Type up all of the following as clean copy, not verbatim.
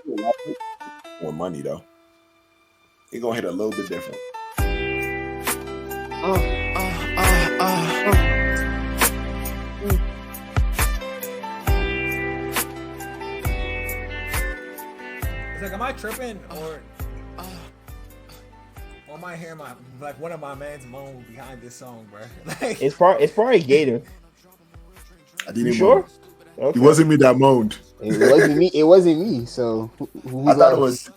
More money though. He gonna hit a little bit different. It's like, am I tripping or am I hearing one of my man's moan behind this song, bro? Like, it's probably Gator. I didn't You sure? Okay. It wasn't me that moaned. It wasn't me. So I thought it was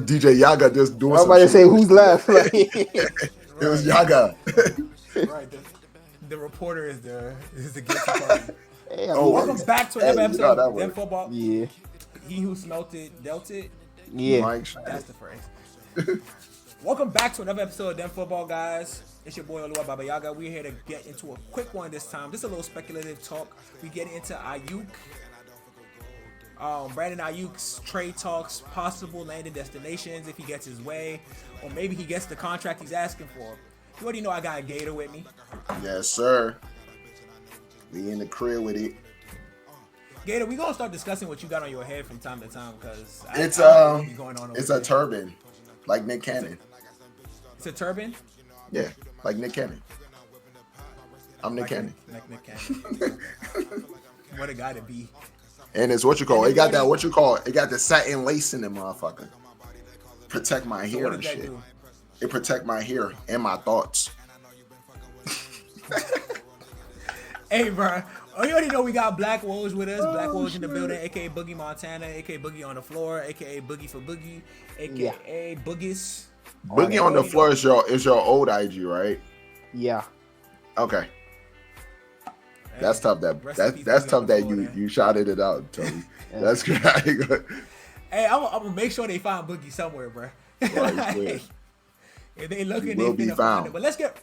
DJ Yaga just doing. I was about to say who's left. Like, it was Yaga. Right. The reporter is the guilty party. Hey, welcome back to another episode of Dem Football. Yeah. He who smelt it dealt it. Yeah. That's the phrase. Welcome back to another episode of Dem Football, guys. It's your boy Olua Baba Yaga. We're here to get into a quick one this time. Just a little speculative talk. We get into Aiyuk. Brandon Aiyuk's trade talks, possible landing destinations if he gets his way, or maybe he gets the contract he's asking for. You already know I got a Gator with me. Yes, sir. We in the crib with it. Gator, we gonna start discussing what you got on your head from time to time because it's a turban, like Nick Cannon. It's a turban. Yeah, like Nick Cannon. I'm Nick Cannon. Like Nick Cannon. What a guy to be. And it's what you call it. It got that what you call it. It got the satin lace in it, motherfucker. Protect my hair and shit. Do? It protect my hair and my thoughts. Hey, bro. Oh, you already know we got Black Woj with us. Black Woj in the building, a.k.a. Boogie Montana, a.k.a. Boogie on the floor, a.k.a. Boogie for Boogie, a.k.a. Boogies. Boogie on the floor is your old IG, right? Yeah. Okay. Hey, that's tough. That's tough that you shouted it out, Tony. That's good. Hey, I'm gonna make sure they find Boogie somewhere, bro. Like, if they looking, they finna find it. But let's get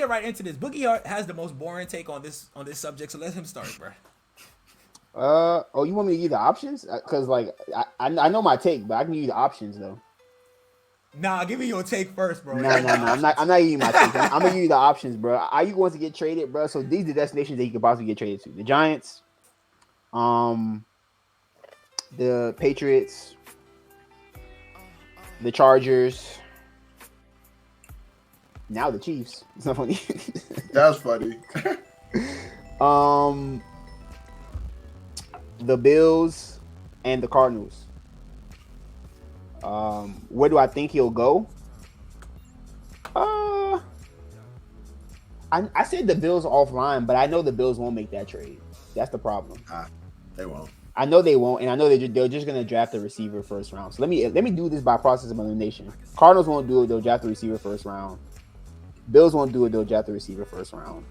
right into this. Boogie has the most boring take on this subject, so let him start, bro. You want me to give you the options? Because like I know my take, but I can give you the options though. Nah, give me your take first, bro. No. I'm not giving you my take. I'm gonna give you the options, bro. Aiyuk wants to get traded, bro. So these are the destinations that he could possibly get traded to: the Giants, the Patriots, the Chargers. Now the Chiefs. It's not funny. That's funny. The Bills and the Cardinals. Where do I think he'll go? I said the Bills offline, but I know the Bills won't make that trade. That's the problem. They won't. I know they won't, and I know they're just gonna draft a receiver first round. So let me do this by process of elimination. Cardinals won't do it; they'll draft the receiver first round. Bills won't do it; they'll draft the receiver first round.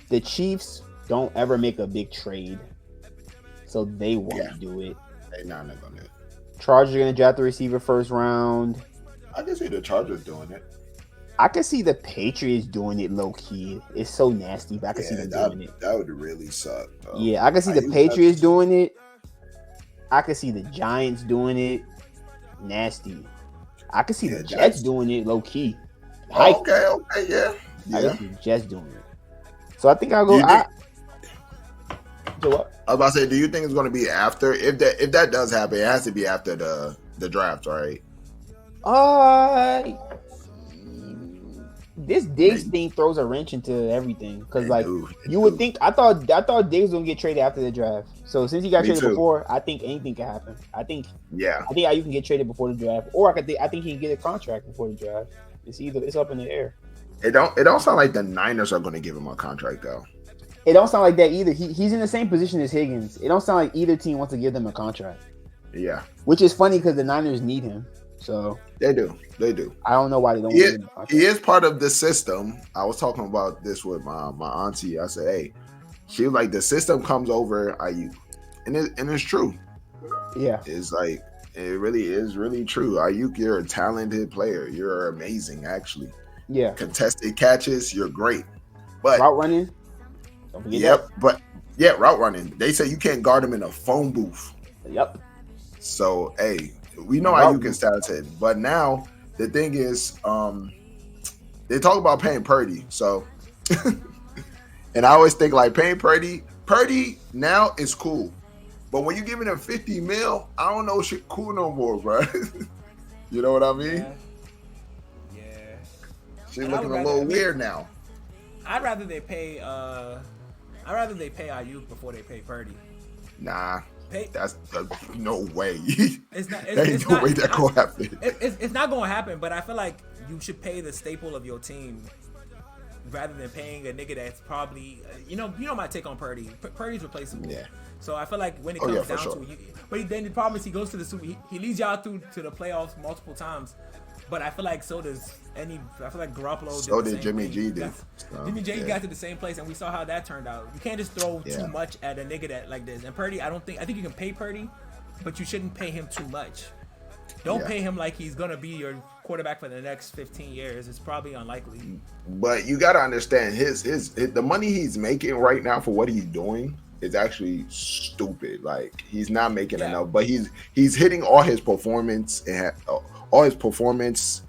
The Chiefs don't ever make a big trade, so they won't do it. They're not gonna do it. Chargers are gonna draft the receiver first round. I can see the Chargers doing it. I can see the Patriots doing it low key. It's so nasty, but I can see them doing it. That would really suck, though. Yeah, I can see the Patriots doing it. I can see the Giants doing it. Nasty. I can see the Jets doing it low key. Okay, yeah. I can see the Jets doing it. So I think I'll go. So what? I was about to say, do you think it's going to be after? If that does happen, it has to be after the draft, right? This Diggs thing throws a wrench into everything because, like, you would think I thought Diggs was gonna get traded after the draft. So since he got traded before, I think anything can happen. I think Aiyuk can get traded before the draft, or I think he can get a contract before the draft. It's up in the air. It don't sound like the Niners are going to give him a contract though. It don't sound like that either. He's in the same position as Higgins. It don't sound like either team wants to give them a contract. Yeah, which is funny because the Niners need him. So they do. I don't know why they don't. Give him a contract. He is part of the system. I was talking about this with my auntie. I said, "Hey, she was like the system comes over Aiyuk, and it's true. Yeah, it's like it really is really true. Aiyuk, you're a talented player. You're amazing, actually. Yeah, contested catches, you're great. But route running. Route running. They say you can't guard him in a phone booth. Yep. So, hey, we know Aiyuk is talented, but now the thing is, they talk about paying Purdy. So, and I always think like paying Purdy Purdy now is cool. But when you're giving him 50 mil, I don't know shit cool no more, bro. You know what I mean? Yeah. Shit looking a little weird now. I'd rather they pay Aiyuk before they pay Purdy. Nah. That's no way. It's not. Ain't no way that gonna happen. It's not gonna happen. But I feel like you should pay the staple of your team rather than paying a nigga that's probably you know my take on Purdy. Purdy's replaceable. Yeah. So I feel like when it comes down to it, but then the problem is he goes to the Super. He leads y'all through to the playoffs multiple times. But I feel like so does I feel like Garoppolo. So did Jimmy G. Jimmy G got to the same place, and we saw how that turned out. You can't just throw too much at a nigga that like this. And Purdy, I think you can pay Purdy, but you shouldn't pay him too much. Don't pay him like he's gonna be your quarterback for the next 15 years. It's probably unlikely. But you gotta understand the money he's making right now for what he's doing is actually stupid. Like he's not making enough, but he's hitting all his performance and all his performance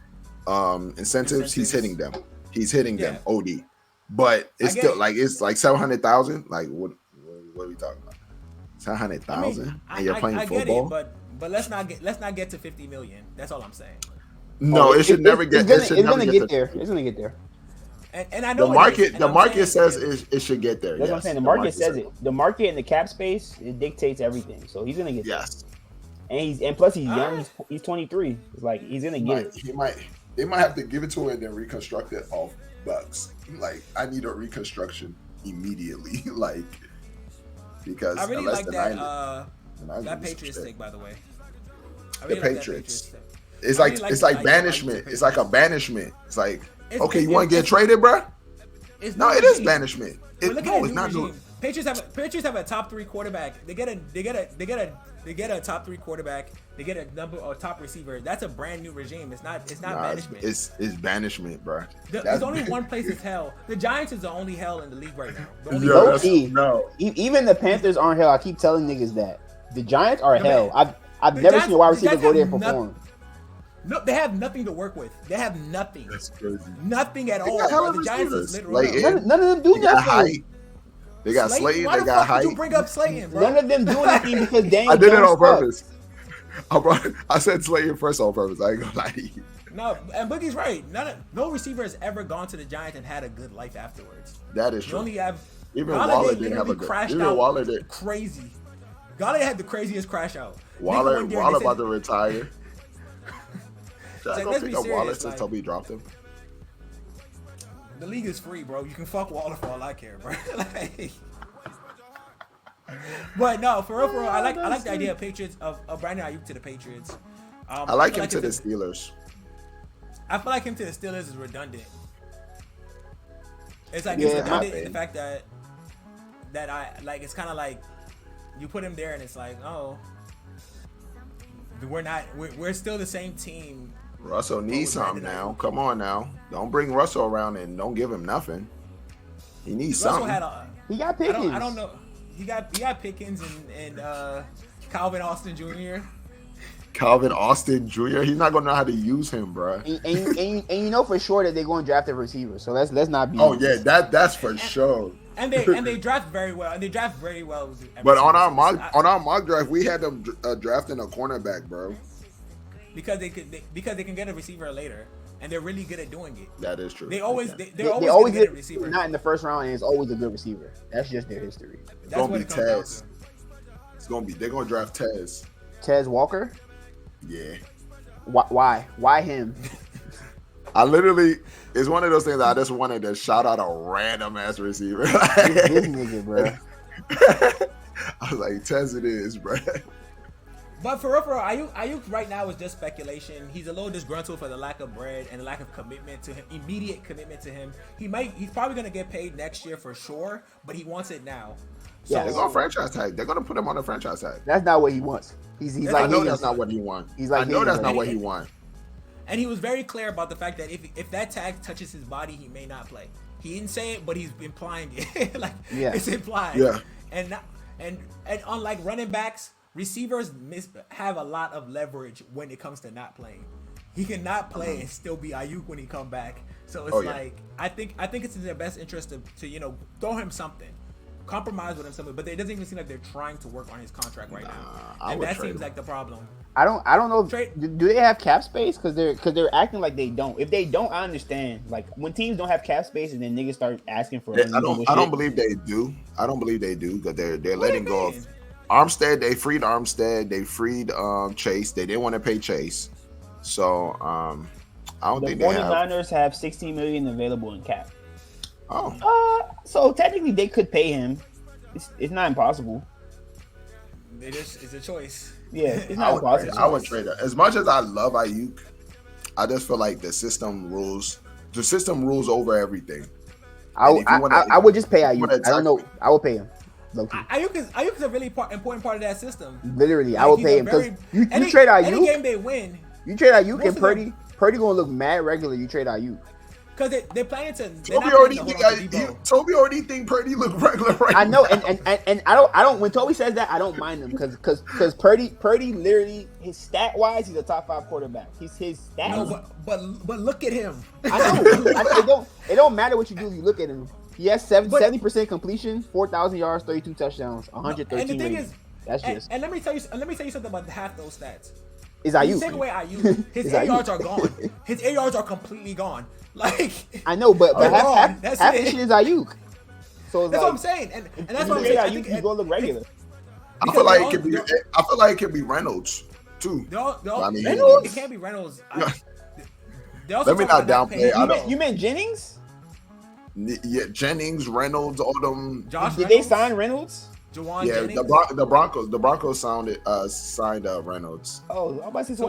incentives. He's hitting them. He's hitting them. OD. But it's still like it's like 700,000. Like what are we talking about? 700,000, and you're playing football. Get it, but let's not get to 50 million. That's all I'm saying. No, it should never get. It's gonna get there. It's gonna get there. And I know the market says it should get there. That's what I'm saying. The market says it. The market and the cap space, it dictates everything. So he's gonna get there. And plus he's young. He's 23. It's like he's gonna get it. They might have to give it to him and then reconstruct it off bucks. Like I need a reconstruction immediately. Like because I really like that Patriots take, by the way. The Patriots. It's like banishment. It's like a banishment. It's like okay, you want to get traded, bro? No, it is banishment. No, it's not new. Patriots have a top 3 quarterback. They get a top 3 quarterback. They get a number or top receiver. That's a brand new regime. It's not banishment. It's banishment, bro. There's only one place is hell. The Giants is the only hell in the league right now. No. Even the Panthers aren't hell. I keep telling niggas that the Giants are hell. I've never seen a wide receiver go there and perform. No, they have nothing to work with. They have nothing. That's crazy. Nothing at all. The Giants is literally none of them do nothing. They got Slayton. Why they got height. Did you bring up Slayton, bro? None of them do anything because Daniel I did it on purpose. I said Slayton first on purpose. I ain't gonna lie to you. No, and Boogie's right. No receiver has ever gone to the Giants and had a good life afterwards. That is true. You only have even Waller didn't have a good. Even Waller did crazy. Galladay had the craziest crash out. Waller about to retire. Like, let's be serious. Waller since Toby dropped him. The league is free, bro. You can fuck Waller for all I care, bro. But no, for real, I like the idea of Patriots of Brandon Aiyuk to the Patriots. I like him to the Steelers. I feel like him to the Steelers is redundant. It's like it's redundant in the fact that I like. It's kind of like you put him there, and it's like, oh, we're still the same team. Russell needs something now. Come on now. Don't bring Russell around and don't give him nothing. He needs something. He got Pickens. I don't know. He got Pickens and Calvin Austin Jr. Calvin Austin Jr. He's not gonna know how to use him, bro. And you know for sure that they're going to draft a receiver. So let's not be. Oh yeah, that's for sure. And they draft very well. And they draft very well. But on our mock draft, we had them drafting a cornerback, bro. Because they can get a receiver later, and they're really good at doing it. That is true. They always get a receiver. Not in the first round, and it's always a good receiver. That's just their history. It's gonna be Tez. They're gonna draft Tez. Tez Walker. Yeah. Why? Why him? I literally, it's one of those things that I just wanted to shout out a random ass receiver. This nigga, bro. I was like, Tez it is, bro. But for real, Aiyuk right now is just speculation. He's a little disgruntled for the lack of bread and the lack of commitment to him, immediate commitment to him. He's probably going to get paid next year for sure, but he wants it now. So, they're going to franchise tag. They're going to put him on a franchise tag. That's not what he wants. He's like, I know that's not what he wants. I know that's not what he wants. And he was very clear about the fact that if that tag touches his body, he may not play. He didn't say it, but he's implying it. It's implied. Yeah. And unlike running backs, receivers have a lot of leverage when it comes to not playing. He cannot play and still be Aiyuk when he come back. So it's I think it's in their best interest to throw him something. compromise with him somewhere, but it doesn't even seem like they're trying to work on his contract right now, and that seems like the problem. I don't know. Do they have cap space? Because they're acting like they don't. If they don't, I understand. Like when teams don't have cap space and then niggas start asking for. I don't believe they do. I don't believe they do because they're letting go of Armstead. They freed Armstead. They freed Chase. They didn't want to pay Chase, so I don't think they have. The 49ers have $16 million available in cap. Oh, so technically they could pay him. It's not impossible. It's a choice. Yeah, it's not impossible. I would trade it. As much as I love Aiyuk, I just feel like the system rules. The system rules over everything. I would just pay Aiyuk. I don't know. I will pay him. Aiyuk is a really important part of that system. Literally, like, I will pay him because you trade Aiyuk. Any game they win, you trade Aiyuk and Purdy gonna look mad regular. You trade Aiyuk. Because they're planning to. Toby already think Purdy look regular right now. I know, and I don't. When Toby says that, I don't mind him because Purdy literally his stat wise, he's a top 5 quarterback. His stats. No, but look at him. I know. It don't matter what you do. You look at him. He has 70% completion, 4,000 yards, 32 touchdowns, 113. And the thing is, that's just. And let me tell you something about half those stats. Is Aiyuk? You take away Aiyuk, his ARs are gone. His ARs are completely gone. Like I know, but half the shit is Aiyuk. So that's what I'm saying, and that's what I'm saying. Aiyuk, he's gonna look regular. I feel like it could be Reynolds too. It can't be Reynolds. Let me not downplay. You meant Jennings? Yeah, Jennings, Reynolds, all them. Did they sign Reynolds? Jennings? The Broncos signed Reynolds. Oh, I'm about to say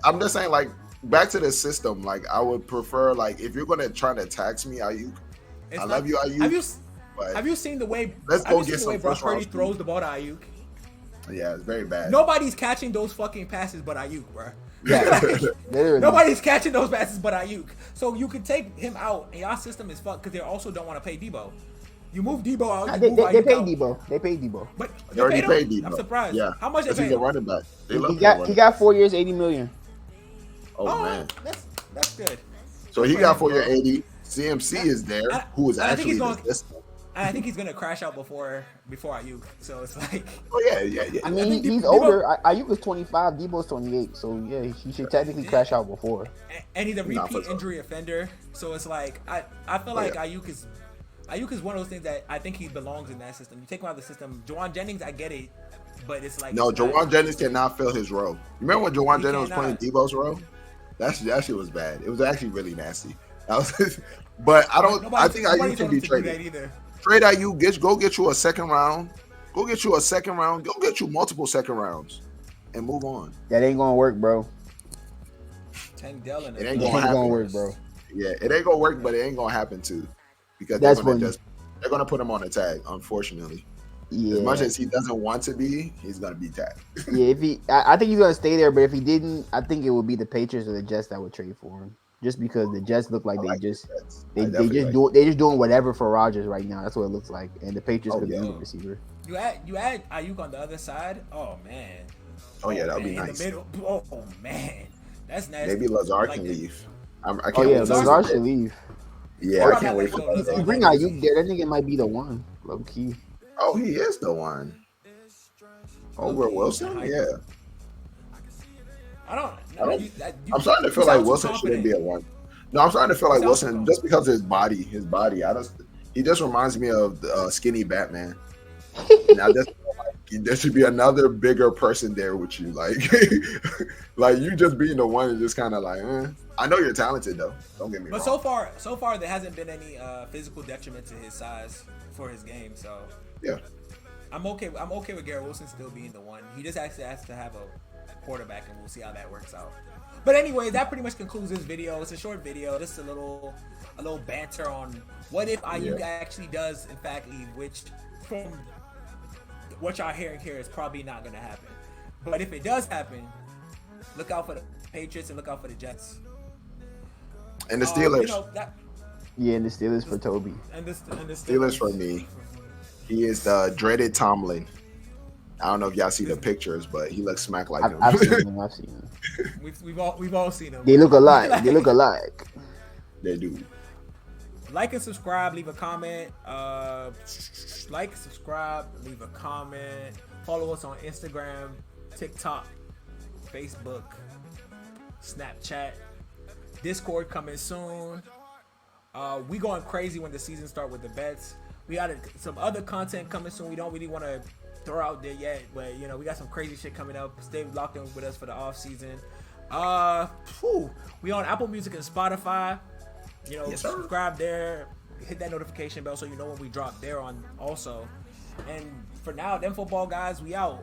I'm just saying like back to the system. Like I would prefer like if you're gonna try to tax me, Aiyuk. I love you, Aiyuk. Have you seen the way? Let's go get some Brock Purdy throws the ball to Aiyuk. Yeah, it's very bad. Nobody's catching those fucking passes but Aiyuk, bro. Yeah, nobody's catching those passes but Aiyuk. So you could take him out, and y'all system is fucked because they also don't want to pay Debo. You move Debo out. They paid Debo. They paid Debo. But they already paid Debo. I'm surprised. Yeah. How much they paid? He's a running back. He got 4 years, $80 million. Oh man, that's good. So he got 4 years, 80. CMC is there, who is actually the system. I think he's gonna crash out before Aiyuk. So it's like. Oh yeah. I mean, he's older. Aiyuk is 25. Debo's 28. So yeah, he should technically crash out before. And he's a repeat injury offender. So it's like I feel like Aiyuk is one of those things that I think he belongs in that system. You take him out of the system. Juwan Jennings, I get it, but it's like no. Juwan Jennings cannot fill his role. You remember when Juwan Jennings was playing Debo's role? That shit was bad. It was actually really nasty. But I think Aiyuk can be traded. Trade Aiyuk, go get you a second round. Go get you a second round. Go get you multiple second rounds, and move on. That ain't gonna work, bro. Tank Dell it ain't gonna work, bro. Yeah, it ain't gonna work, but it ain't gonna happen too, because they're gonna put him on the tag. Unfortunately, as much as he doesn't want to be, he's gonna be tagged. Yeah, I think he's gonna stay there. But if he didn't, I think it would be the Patriots or the Jets that would trade for him. Just because the Jets look like they just doing whatever for Rodgers right now. That's what it looks like. And the Patriots could be the receiver. You add Aiyuk on the other side. Oh man. Oh yeah, that would be nice. In the middle. Oh man, that's nasty. Maybe Lazard can leave. I can't wait. Lazard should leave. Yeah, I can't wait for Lazard. If you bring Aiyuk there, that nigga might be the one. Low key. Oh, he is the one. Over Wilson, yeah. I'm starting to feel like Wilson shouldn't be a one. No, I'm starting to feel like Wilson just because of his body. He just reminds me of the skinny Batman. Now there should be another bigger person there with you, like you just being the one and just kind of like. I know you're talented though. Don't get me wrong. But so far there hasn't been any physical detriment to his size for his game. So yeah, I'm okay with Garrett Wilson still being the one. He just actually has to have a quarterback, and we'll see how that works out. But anyway, that pretty much concludes this video. It's a short video, just a little banter on what if Aiyuk actually does in fact leave, which from what y'all hearing here is probably not going to happen. But if it does happen, look out for the Patriots and look out for the Jets and the Steelers. And the Steelers for Toby. And the Steelers for me. He is the dreaded Tomlin. I don't know if y'all see the pictures, but he looks smack like him. I've seen him. We've all seen him. They look alike. They look alike. They do. Like and subscribe. Leave a comment. Like, subscribe, leave a comment. Follow us on Instagram, TikTok, Facebook, Snapchat, Discord coming soon. We going crazy when the season start with the bets. We got some other content coming soon. We don't really want to throw out there yet, but you know we got some crazy shit coming up. Stay locked in with us for the off season. We on Apple Music and Spotify. You know, subscribe there. Hit that notification bell so you know when we drop there on also. And for now, them football guys, we out.